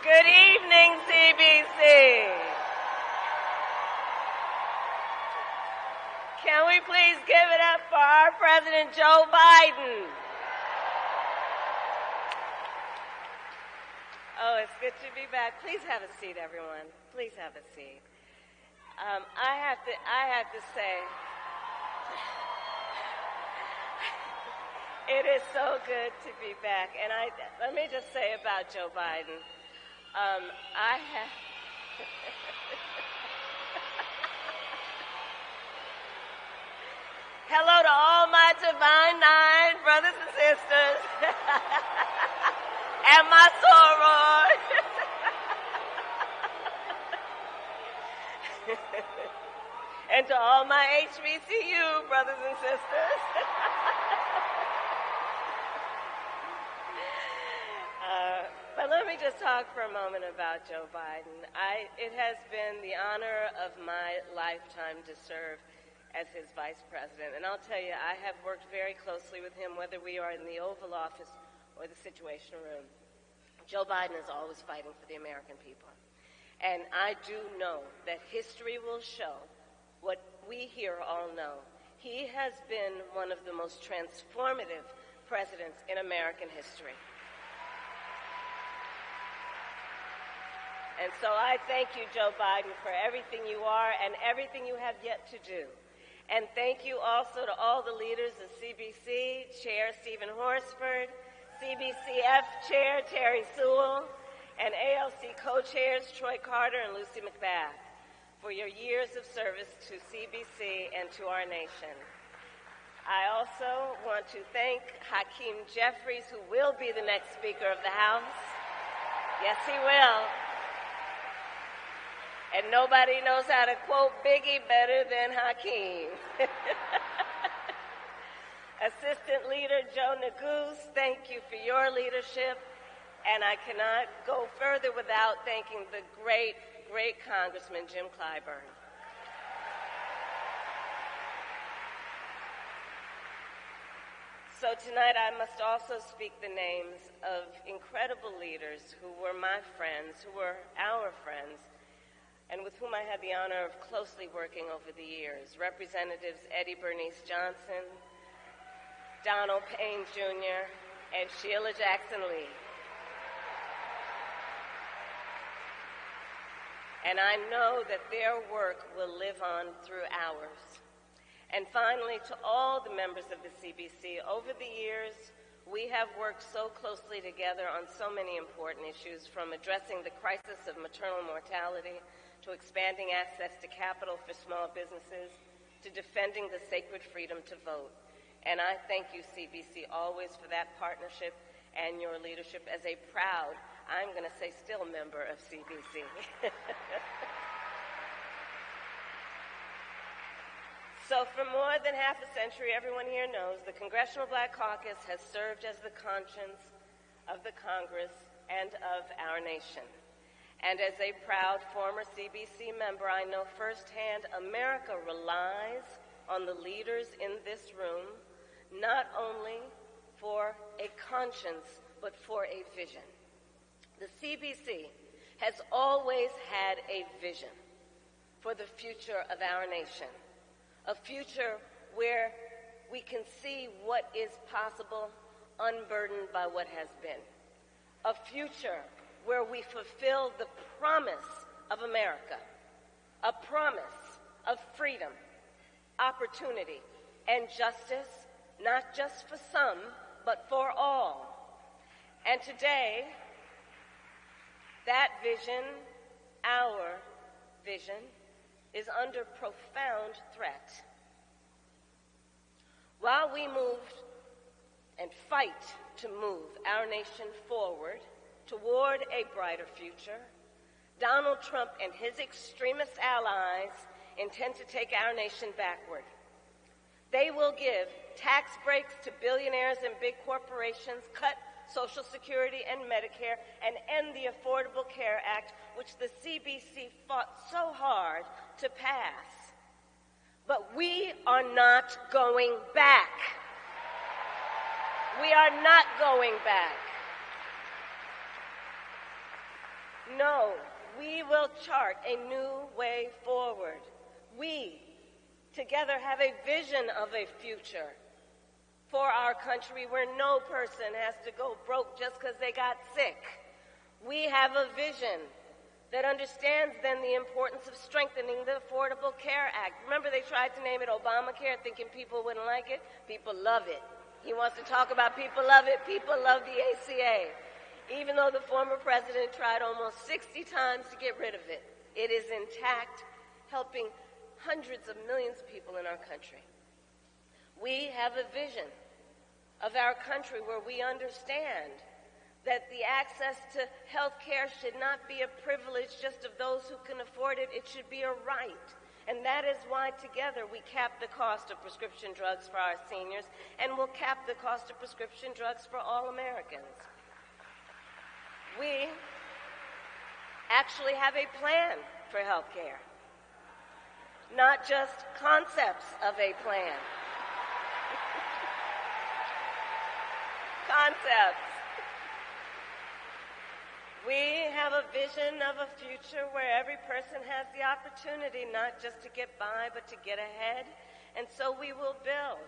Good evening, CBC. Can we please give it up for our President Joe Biden? Oh, it's good to be back. Please have a seat, everyone. Please have a seat. I have to say, it is so good to be back. And let me just say about Joe Biden, hello to all my Divine Nine brothers and sisters and my sorors. And to all my HBCU brothers and sisters. But let me just talk for a moment about Joe Biden. It has been the honor of my lifetime to serve as his vice president. And I'll tell you, I have worked very closely with him, whether we are in the Oval Office or the Situation Room. Joe Biden is always fighting for the American people. And I do know that history will show what we here all know. He has been one of the most transformative presidents in American history. And so I thank you, Joe Biden, for everything you are and everything you have yet to do. And thank you also to all the leaders of CBC, Chair Stephen Horsford, CBCF Chair Terry Sewell, and ALC co-chairs Troy Carter and Lucy McBath for your years of service to CBC and to our nation. I also want to thank Hakeem Jeffries, who will be the next Speaker of the House. Yes, he will. And nobody knows how to quote Biggie better than Hakeem. Assistant Leader Joe Neguse, thank you for your leadership. And I cannot go further without thanking the great, great Congressman Jim Clyburn. So tonight I must also speak the names of incredible leaders who were my friends, who were our friends, and with whom I had the honor of closely working over the years. Representatives Eddie Bernice Johnson, Donald Payne Jr., and Sheila Jackson Lee. And I know that their work will live on through ours. And finally, to all the members of the CBC, over the years, we have worked so closely together on so many important issues, from addressing the crisis of maternal mortality, to expanding access to capital for small businesses, to defending the sacred freedom to vote. And I thank you, CBC, always for that partnership and your leadership as a proud, I'm going to say still, member of CBC. So for more than half a century, everyone here knows the Congressional Black Caucus has served as the conscience of the Congress and of our nation. And as a proud former CBC member, I know firsthand America relies on the leaders in this room, not only for a conscience, but for a vision. The CBC has always had a vision for the future of our nation, a future where we can see what is possible unburdened by what has been, a future where we fulfill the promise of America, a promise of freedom, opportunity, and justice, not just for some, but for all. And today, that vision, our vision, is under profound threat. While we move and fight to move our nation forward toward a brighter future, Donald Trump and his extremist allies intend to take our nation backward. They will give tax breaks to billionaires and big corporations, cut Social Security and Medicare, and end the Affordable Care Act, which the CBC fought so hard to pass. But we are not going back. We are not going back. No, we will chart a new way forward. We, together, have a vision of a future for our country where no person has to go broke just because they got sick. We have a vision that understands then the importance of strengthening the Affordable Care Act. Remember, they tried to name it Obamacare thinking people wouldn't like it? People love it. He wants to talk about people love it. People love the ACA. Even though the former president tried almost 60 times to get rid of it, it is intact, helping hundreds of millions of people in our country. We have a vision of our country where we understand that the access to health care should not be a privilege just of those who can afford it. It should be a right. And that is why together we cap the cost of prescription drugs for our seniors, and we'll cap the cost of prescription drugs for all Americans. We actually have a plan for health care, not just concepts of a plan. Concepts. We have a vision of a future where every person has the opportunity not just to get by, but to get ahead. And so we will build,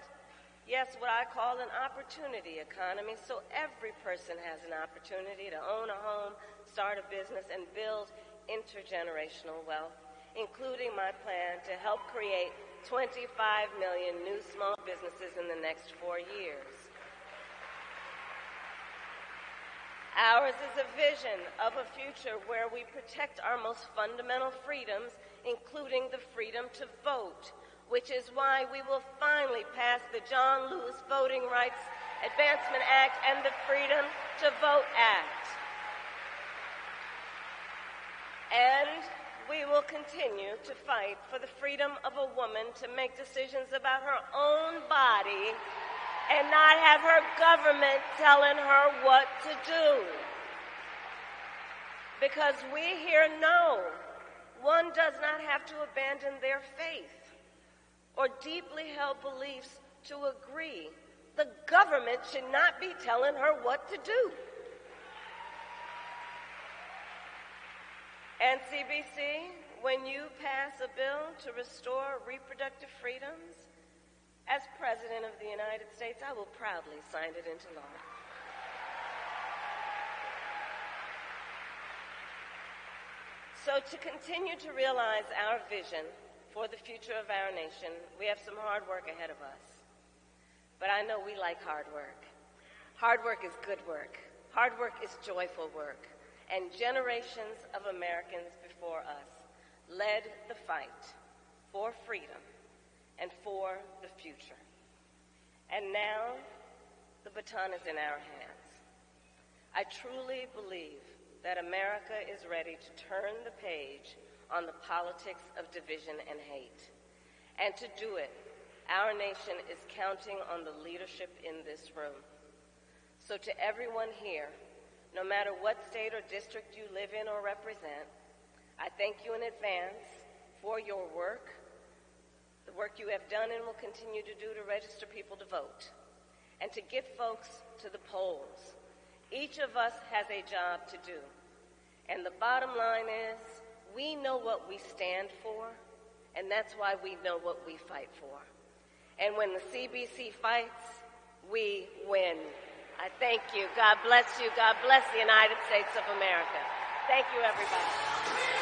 yes, what I call an opportunity economy, so every person has an opportunity to own a home, start a business, and build intergenerational wealth, including my plan to help create 25 million new small businesses in the next 4 years. Ours is a vision of a future where we protect our most fundamental freedoms, including the freedom to vote, which is why we will finally pass the John Lewis Voting Rights Advancement Act and the Freedom to Vote Act. And we will continue to fight for the freedom of a woman to make decisions about her own body and not have her government telling her what to do. Because we here know one does not have to abandon their faith or deeply held beliefs to agree. The government should not be telling her what to do. And CBC, when you pass a bill to restore reproductive freedoms, as President of the United States, I will proudly sign it into law. So to continue to realize our vision for the future of our nation, we have some hard work ahead of us. But I know we like hard work. Hard work is good work. Hard work is joyful work. And generations of Americans before us led the fight for freedom and for the future. And now, the baton is in our hands. I truly believe that America is ready to turn the page on the politics of division and hate. And to do it, our nation is counting on the leadership in this room. So to everyone here, no matter what state or district you live in or represent, I thank you in advance for your work, the work you have done and will continue to do to register people to vote, and to get folks to the polls. Each of us has a job to do. And the bottom line is, we know what we stand for, and that's why we know what we fight for. And when the CBC fights, we win. I thank you. God bless you. God bless the United States of America. Thank you, everybody.